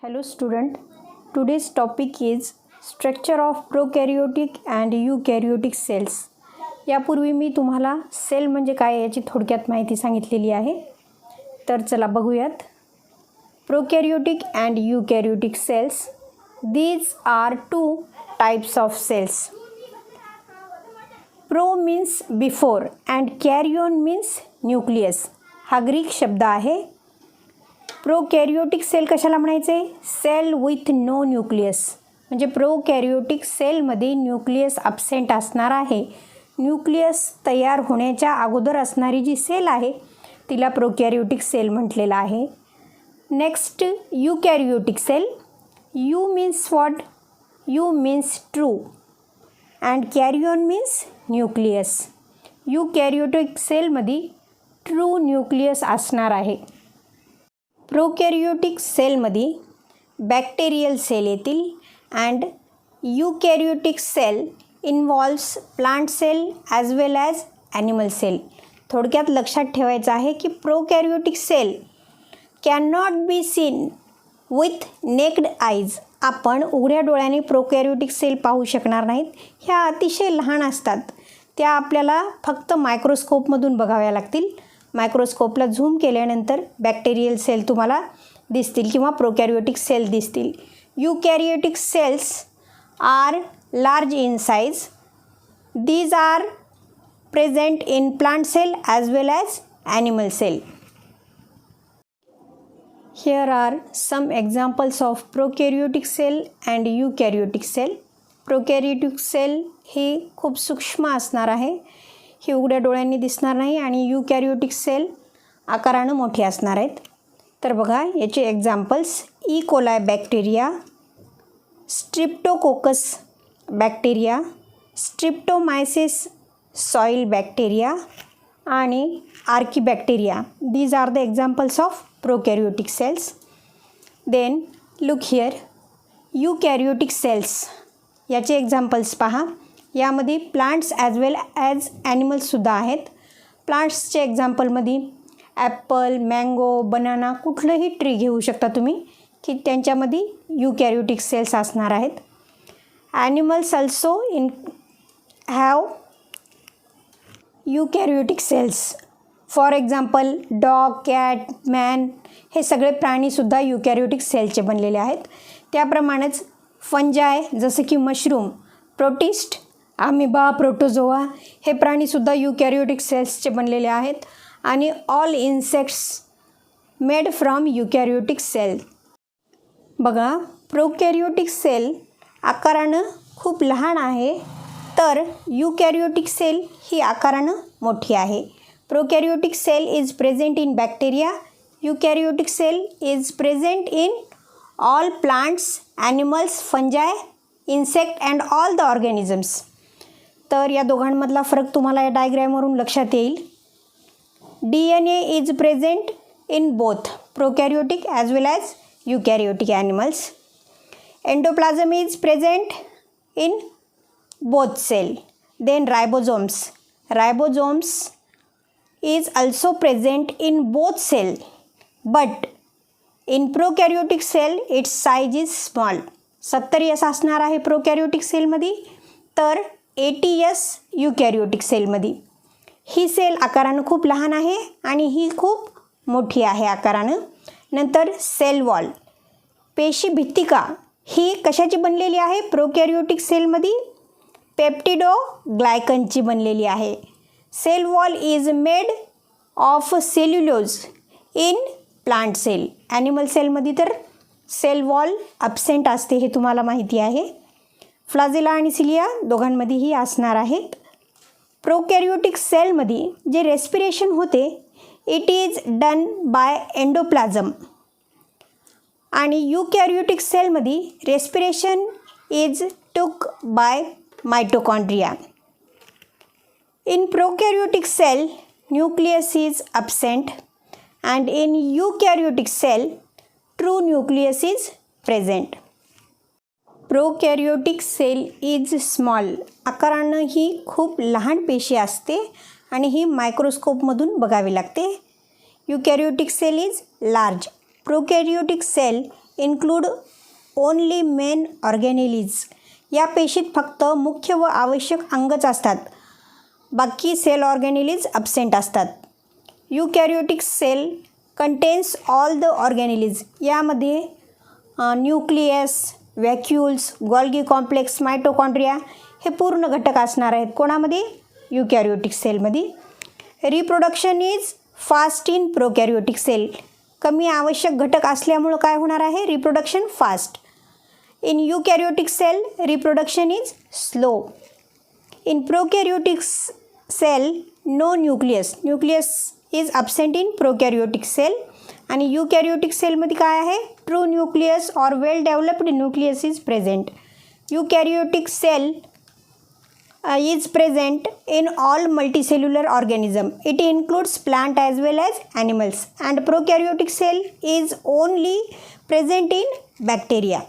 Hello student, today's topic is structure of prokaryotic and eukaryotic cells. यापूर्वी मी तुम्हाला sale म्हणजे काय याची थोडक्यात माहिती सांगितलेली आहे. तर चला बघूयात. Prokaryotic and eukaryotic cells, these are two types of cells. Pro means before and karyon means nucleus. हा ग्रीक शब्द आहे. प्रोकॅरियोटिक सेल कशाला म्हणायचे? Cell with no nucleus. म्हणजे प्रोकॅरियोटिक सेलमध्ये न्यूक्लियस ॲब्सेंट असणार आहे. न्यूक्लियस तयार होण्याच्या अगोदर असणारी जी सेल आहे तिला प्रोकॅरियोटिक सेल म्हटलेलं आहे. Next eukaryotic cell. Eu means what? Eu means true and karyon means nucleus. Eukaryotic सेलमध्ये ट्रू न्यूक्लियस असणार आहे. प्रोकॅरियोटिक सेलमध्ये बॅक्टेरियल सेल येतील and eukaryotic cell involves plant cell as well as animal cell. थोडक्यात लक्षात ठेवायचं आहे की prokaryotic cell can not be seen with naked eyes. आपण उघड्या डोळ्याने प्रोकॅरियोटिक सेल पाहू शकणार नाहीत. ह्या अतिशय लहान असतात. त्या आपल्याला फक्त मायक्रोस्कोपमधून बघाव्या लागतील. मायक्रोस्कोपला झूम केल्यानंतर बॅक्टेरियल सेल तुम्हाला दिसतील किंवा प्रोकॅरियोटिक सेल दिसतील. Eukaryotic cells are large in size. These are present in plant cell as well as animal cell. Here are some examples of prokaryotic cell and eukaryotic cell. Prokaryotic cell ही खूप सूक्ष्म असणार आहे. ही उघड्या डोळ्यांनी दिसणार नाही आणि यूकॅरियोटिक सेल आकारानं मोठी असणार आहेत. तर बघा याचे examples. E coli bacteria, streptococcus bacteria, streptomyces soil bacteria आणि archaebacteria. These are the examples of prokaryotic cells. Then look here eukaryotic cells. याचे एक्झाम्पल्स पहा. यामध्ये प्लांट्स ॲज वेल ॲज ॲनिमल्ससुद्धा आहेत. प्लांट्सचे एक्झाम्पलमध्ये ॲपल, मँगो, बनाना कुठलंही ट्री घेऊ शकता तुम्ही की त्यांच्यामध्ये यूकॅरियोटिक सेल्स असणार आहेत. Animals also have eukaryotic cells. For example dog, cat, man हे सगळे प्राणीसुद्धा यूकॅरियोटिक सेलचे बनलेले आहेत. त्याप्रमाणेच फंजाय जसं की मशरूम, प्रोटिस्ट, अमिबा, प्रोटोझोआ हे प्राणीसुद्धा यूकॅरियोटिक सेल्सचे बनलेले आहेत. आणि all insects made from eukaryotic cell. बघा प्रोकॅरियोटिक सेल आकारानं खूप लहान आहे तर यूकॅरियोटिक सेल ही आकारानं मोठी आहे. Prokaryotic cell is present in bacteria. Eukaryotic cell is present in all plants, animals, fungi, insect and all the organisms. तर या दोघांमधला फरक तुम्हाला या डायग्रॅमवरून लक्षात येईल. DNA is present in both prokaryotic as well as eukaryotic animals. Endoplasm is present in both cell. Then ribosomes. Ribosomes is also present in both cell but in prokaryotic cell its size is small. 70 S असणार आहे prokaryotic सेलमध्ये तर 80 S यूकॅरियोटिक सेलमध्ये. ही sale आकारानं खूप लहान आहे आणि ही खूप मोठी आहे आकारानं. नंतर सेल वॉल, पेशीभित्तिका ही कशाची बनलेली आहे? प्रोकॅरियोटिक सेलमध्ये पेप्टिडोग्लायकनची बनलेली आहे. Cell wall is made of cellulose in plant cell. Animal सेलमध्ये तर सेल वॉल ॲब्सेंट असते हे तुम्हाला माहिती आहे. फ्लाजेला आणि सिलिया दोघांमध्येही असणार आहेत. प्रोकॅरियोटिक सेलमध्ये जे रेस्पिरेशन होते it is done by endoplasm आणि यूकॅरियोटिक सेलमध्ये respiration is took by mitochondria. In prokaryotic cell, nucleus is absent and in eukaryotic cell, true nucleus is present. Prokaryotic cell is small. आकारानं ही खूप लहान पेशी असते आणि ही मायक्रोस्कोपमधून बघावी लागते. Eukaryotic cell is large. Prokaryotic cell include only main organelles. या पेशीत फक्त मुख्य व आवश्यक अंगच असतात, बाकी सेल ऑर्गॅनेलिज ॲब्सेंट असतात. Eukaryotic cell contains all the organelles. यामध्ये nucleus, vacuoles, Golgi complex, mitochondria हे पूर्ण घटक असणार आहेत. कोणामध्ये? युकॅरियोटिक सेलमध्ये. Reproduction is fast in prokaryotic cell. कमी आवश्यक घटक असल्यामुळं काय होणार आहे? Reproduction fast. In eukaryotic cell reproduction is slow. In prokaryotic cell no nucleus. Nucleus is absent in prokaryotic cell. आणि युकॅरियोटिक सेलमध्ये काय आहे? True nucleus or well developed nucleus is present. युकॅरियोटिक sale is present in all multicellular organism. It includes plant as well as animals, and prokaryotic cell is only present in bacteria.